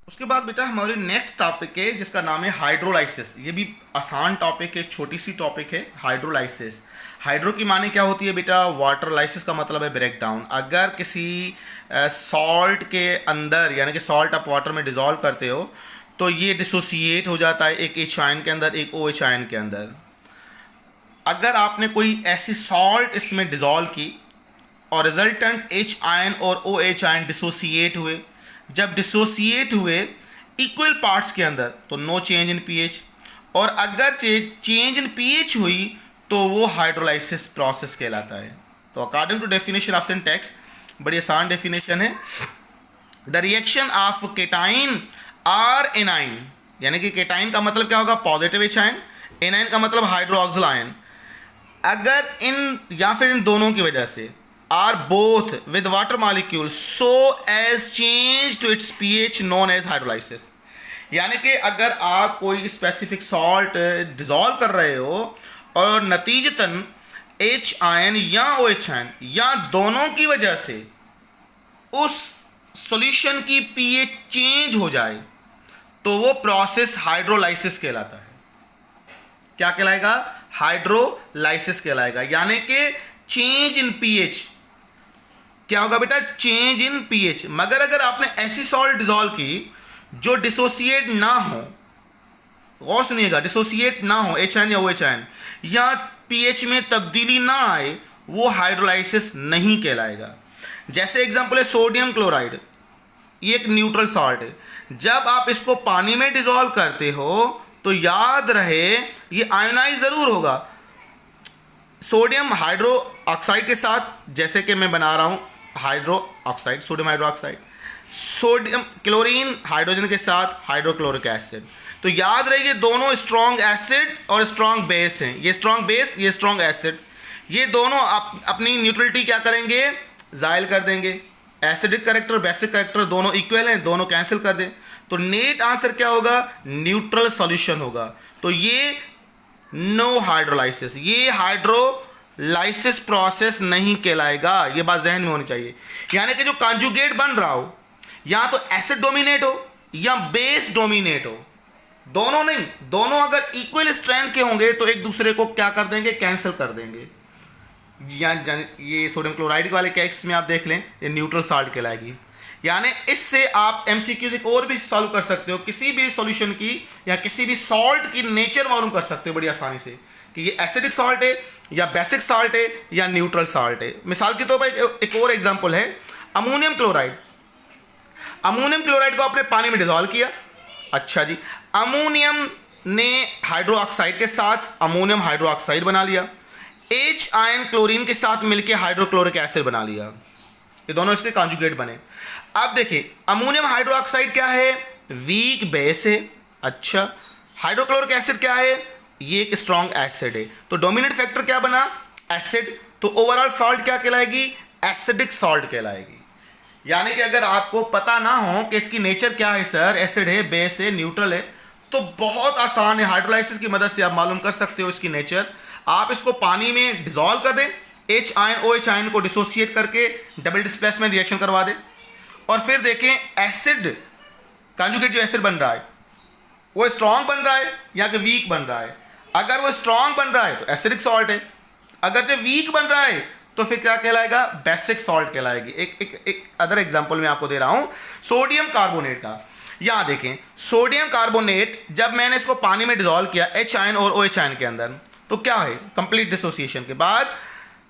उसके बाद बेटा हमारी नेक्स्ट टॉपिक है जिसका नाम है हाइड्रोलाइसिस। ये भी आसान टॉपिक है, छोटी सी टॉपिक है। हाइड्रोलाइसिस, हाइड्रो की माने क्या होती है बेटा? वाटर, लाइसिस का मतलब है ब्रेक डाउन। अगर किसी सॉल्ट के अंदर, यानी कि सॉल्ट आप वाटर में डिजॉल्व करते हो तो ये डिसोसिएट हो जाता है, एक एच आयन के अंदर, एक ओ एच आयन के अंदर। अगर आपने कोई ऐसी सॉल्ट इसमें डिजॉल्व की और रिजल्टेंट एच आयन और ओ एच आयन डिसोसिएट हुए, जब डिसोसिएट हुए इक्वल पार्ट्स के अंदर तो नो चेंज इन पीएच, और अगर चेंज इन पीएच हुई तो वो हाइड्रोलाइसिस प्रोसेस कहलाता है। तो according to definition of syntax, बड़ी आसान डेफिनेशन है। The reaction of cation or anion, यानी कि केटाइन का मतलब क्या होगा? पॉजिटिव एच आयन, एनाइन का मतलब हाइड्रोक्सिल आयन। अगर इन या फिर इन दोनों की वजह से are both with water molecule so as change to its pH known as hydrolysis, यानी कि अगर आप कोई स्पेसिफिक सॉल्ट डिजॉल्व कर रहे हो और नतीजतन एच आयन या ओ एच आयन या दोनों की वजह से उस सॉल्यूशन की पीएच चेंज हो जाए तो वो प्रोसेस हाइड्रोलाइसिस कहलाता है। क्या कहलाएगा? हाइड्रोलाइसिस कहलाएगा। यानी कि चेंज इन पीएच क्या होगा बेटा? Change in pH. मगर अगर आपने ऐसी सॉल्ट डिजॉल्व की जो डिसोसिएट ना हो, गौर सुनिएगा, डिसोसिएट ना हो एच आयन या ओ एच आयन, या पीएच में तब्दीली ना आए, वो हाइड्रोलाइसिस नहीं कहलाएगा। जैसे एग्जांपल है सोडियम क्लोराइड, ये एक न्यूट्रल सॉल्ट है। जब आप इसको पानी में डिजॉल्व करते हो तो याद रहे ये आयोनाइज जरूर होगा। सोडियम हाइड्रो ऑक्साइड के साथ, जैसे कि मैं बना रहा हूं hydro oxide, sodium hydro oxide, sodium chlorine hydrogen के साथ हाइड्रोक्लोरिक एसिड। तो याद रहे ये दोनों स्ट्रॉन्ग एसिड और स्ट्रॉन्ग बेस हैं। ये स्ट्रॉन्ग बेस, ये स्ट्रॉन्ग एसिड, ये दोनों अपनी न्यूट्रलिटी क्या करेंगे? जायल कर देंगे। एसिडिक करेक्टर, बेसिक करेक्टर दोनों इक्वल हैं, दोनों कैंसिल कर दें, तो नेट आंसर क्या होगा? न्यूट्रल सॉल्यूशन होगा। तो ये नो हाइड्रोलाइसिस, ये हाइड्रोलाइसिस प्रोसेस नहीं कहलाएगा। ये बात जहन में होनी चाहिए। यानी कि जो कॉन्जुगेट बन रहा हो, या तो एसिड डोमिनेट हो या बेस डोमिनेट हो, दोनों नहीं, दोनों अगर इक्वल स्ट्रेंथ के होंगे तो एक दूसरे को क्या कर देंगे? कैंसिल कर देंगे। ये सोडियम क्लोराइड वाले केस में आप देख लें, ये न्यूट्रल सॉल्ट कहलाएगी। यानी इससे आप एमसीक्यूज एक और भी सॉल्व कर सकते हो, किसी भी सॉल्यूशन की या किसी भी सॉल्ट की नेचर मालूम कर सकते हो बड़ी आसानी से कि ये एसिडिक सॉल्ट है या बेसिक सॉल्ट है या न्यूट्रल सॉल्ट है। मिसाल के तौर पर एक और एग्जांपल है अमोनियम क्लोराइड। अमोनियम क्लोराइड को आपने पानी में डिजॉल्व किया, अच्छा जी, अमोनियम ने हाइड्रो ऑक्साइड के साथ अमोनियम हाइड्रो ऑक्साइड बना लिया, एच आयन क्लोरीन के साथ मिलकर हाइड्रोक्लोरिक एसिड बना लिया, ये दोनों इसके कॉन्जुगेट बने। अब देखिए अमोनियम हाइड्रोक्साइड क्या है? वीक बेस है। अच्छा, हाइड्रोक्लोरिक एसिड क्या है? ये एक स्ट्रॉन्ग एसिड है। तो डोमिनेंट फैक्टर क्या बना? एसिड। तो ओवरऑल सॉल्ट क्या कहलाएगी? एसिडिक सॉल्ट कहलाएगी। यानी कि अगर आपको पता ना हो कि इसकी नेचर क्या है, सर एसिड है, बेस है, न्यूट्रल है, तो बहुत आसान है, हाइड्रोलाइसिस की मदद से आप मालूम कर सकते हो इसकी नेचर। आप इसको पानी में डिजॉल्व कर दें, H ion O H ion को डिसोसिएट करके डबल डिस्प्लेसमेंट रिएक्शन करवा दें, और फिर देखें एसिड कॉन्जुगेट जो एसिड बन रहा है वो स्ट्रॉन्ग बन रहा है या कि वीक बन रहा है। अगर वो स्ट्रॉन्ग बन रहा है तो एसिडिक सॉल्ट है, अगर जो वीक बन रहा है तो फिर क्या कहलाएगा? बेसिक सॉल्ट कहलाएगी। एक अदर एग्जांपल मैं आपको दे रहा हूं सोडियम कार्बोनेट का। यहां देखें सोडियम कार्बोनेट, जब मैंने इसको पानी में डिजॉल्व किया एच आयन और ओ एच आयन के अंदर, तो क्या है? कंप्लीट डिसोसिएशन के बाद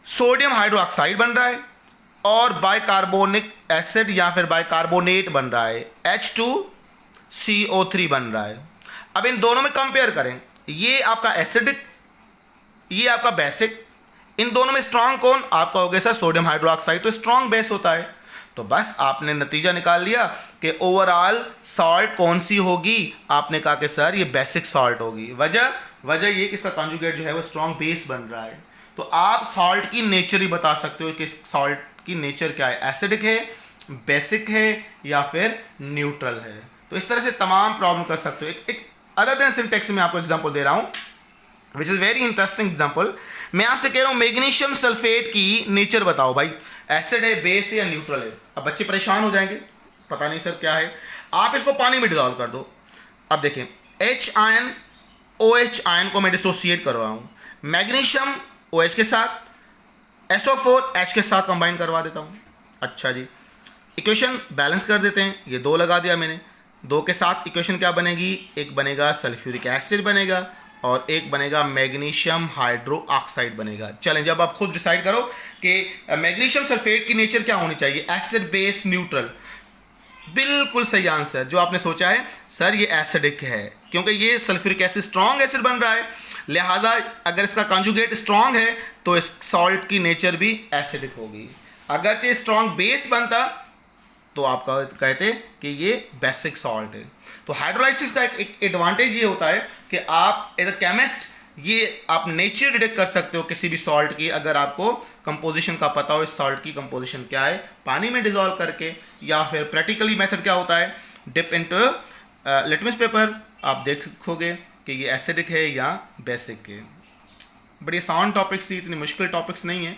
सोडियम हाइड्रोक्साइड बन रहा है और बाइकार्बोनिक एसिड या फिर बाइकार्बोनेट बन रहा है, H2CO3 बन रहा है। अब इन दोनों में कंपेयर करें, ये आपका एसिडिक, ये आपका बेसिक, इन दोनों में स्ट्रॉन्ग कौन? आपका हो गया सर सोडियम हाइड्रोक्साइड, तो स्ट्रॉन्ग बेस होता है। तो बस आपने नतीजा निकाल लिया कि ओवरऑल सॉल्ट कौन सी होगी? आपने कहा कि सर ये बेसिक सॉल्ट होगी। वजह ये कि इसका कॉन्जुगेट जो है वो स्ट्रॉन्ग बेस बन रहा है। तो आप सॉल्ट की नेचर ही बता सकते हो कि सॉल्ट की नेचर क्या है, एसिडिक है, बेसिक है या फिर न्यूट्रल है। तो इस तरह से तमाम प्रॉब्लम कर सकते हो। एक अदर देन सिंटैक्स में आपको एग्जांपल दे रहा हूं which is very interesting example. मैं आपसे कह रहा हूं मैग्नीशियम सल्फेट की नेचर बताओ भाई, एसिड है, बेस है या न्यूट्रल है। अब बच्चे परेशान हो जाएंगे, पता नहीं सर क्या है। आप इसको पानी में डिजॉल्व कर दो। अब देखें, H आयन OH आयन को मैं डिसोसिएट करवा हूँ, मैग्नीशियम OH के साथ, SO4 H के साथ कंबाइन करवा देता हूँ। अच्छा जी, इक्वेशन बैलेंस कर देते हैं। ये 2 लगा दिया मैंने, 2 के साथ इक्वेशन क्या बनेगी, एक बनेगा सल्फ्यूरिक एसिड बनेगा और एक बनेगा मैग्नीशियम हाइड्रो ऑक्साइड बनेगा। चलें, जब आप खुद डिसाइड करो कि मैग्नीशियम सल्फेट की नेचर क्या होनी चाहिए, एसिड बेस न्यूट्रल। बिल्कुल सही आंसर जो आपने सोचा है सर, ये एसिडिक है क्योंकि ये सल्फ्यूरिक एसिड स्ट्रॉन्ग एसिड बन रहा है, लिहाजा अगर इसका कॉन्जुगेट स्ट्रॉन्ग है तो इस सॉल्ट की नेचर भी एसिडिक होगी। अगरचे स्ट्रॉन्ग बेस बनता तो आप कहते कि ये बेसिक सॉल्ट है। तो हाइड्रोलाइसिस का एक एडवांटेज ये होता है कि आप एज अ केमिस्ट ये आप नेचर डिटेक्ट कर सकते हो किसी भी सॉल्ट की, अगर आपको कंपोजिशन का पता हो इस सॉल्ट की कंपोजिशन क्या है, पानी में डिजॉल्व करके, या फिर प्रैक्टिकली मेथड क्या होता है, डिप इनटू लिटमस पेपर, आप देखोगे कि ये एसिडिक है या बेसिक है। बड़ी आसान टॉपिक्स थी, इतनी मुश्किल टॉपिक्स नहीं है,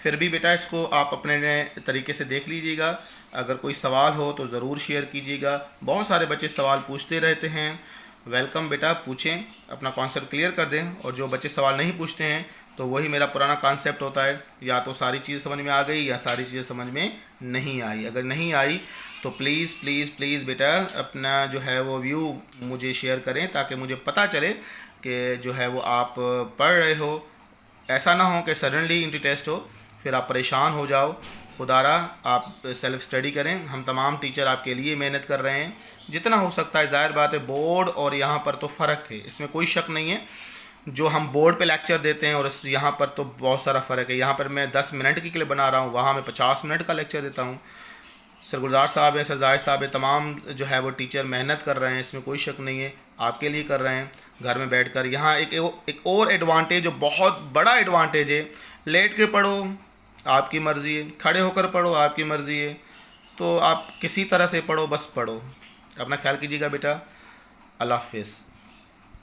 फिर भी बेटा इसको आप अपने तरीके से देख लीजिएगा। अगर कोई सवाल हो तो ज़रूर शेयर कीजिएगा। बहुत सारे बच्चे सवाल पूछते रहते हैं, वेलकम बेटा, पूछें, अपना कॉन्सेप्ट क्लियर कर दें। और जो बच्चे सवाल नहीं पूछते हैं तो वही मेरा पुराना कॉन्सेप्ट होता है, या तो सारी चीज़ें समझ में आ गई या सारी चीज़ें समझ में नहीं आई। अगर नहीं आई तो प्लीज़ प्लीज़ प्लीज़ बेटा अपना जो है वो व्यू मुझे शेयर करें ताकि मुझे पता चले कि जो है वो आप पढ़ रहे हो। ऐसा ना हो कि सडनली इंटी टेस्ट हो फिर आप परेशान हो जाओ। खुदारा आप सेल्फ स्टडी करें, हम तमाम टीचर आपके लिए मेहनत कर रहे हैं जितना हो सकता है। ज़ाहिर बात है बोर्ड और यहाँ पर तो फ़र्क है, इसमें कोई शक नहीं है। जो हम बोर्ड पे लेक्चर देते हैं और यहाँ पर तो बहुत सारा फ़र्क है। यहाँ पर मैं 10 मिनट की क्लिप बना रहा हूँ, वहाँ मैं 50 मिनट का लेक्चर देता हूँ। सर गुलजार साहब हैं, सर जाहिद साहब हैं, तमाम जो है वो टीचर मेहनत कर रहे हैं, इसमें कोई शक नहीं है, आपके लिए कर रहे हैं घर में बैठकर। यहाँ एक और एडवांटेज जो बहुत बड़ा एडवांटेज है, लेट के पढ़ो आपकी मर्ज़ी है, खड़े होकर पढ़ो आपकी मर्ज़ी है, तो आप किसी तरह से पढ़ो, बस पढ़ो। अपना ख्याल कीजिएगा बेटा, अल्लाह हाफ़िज़।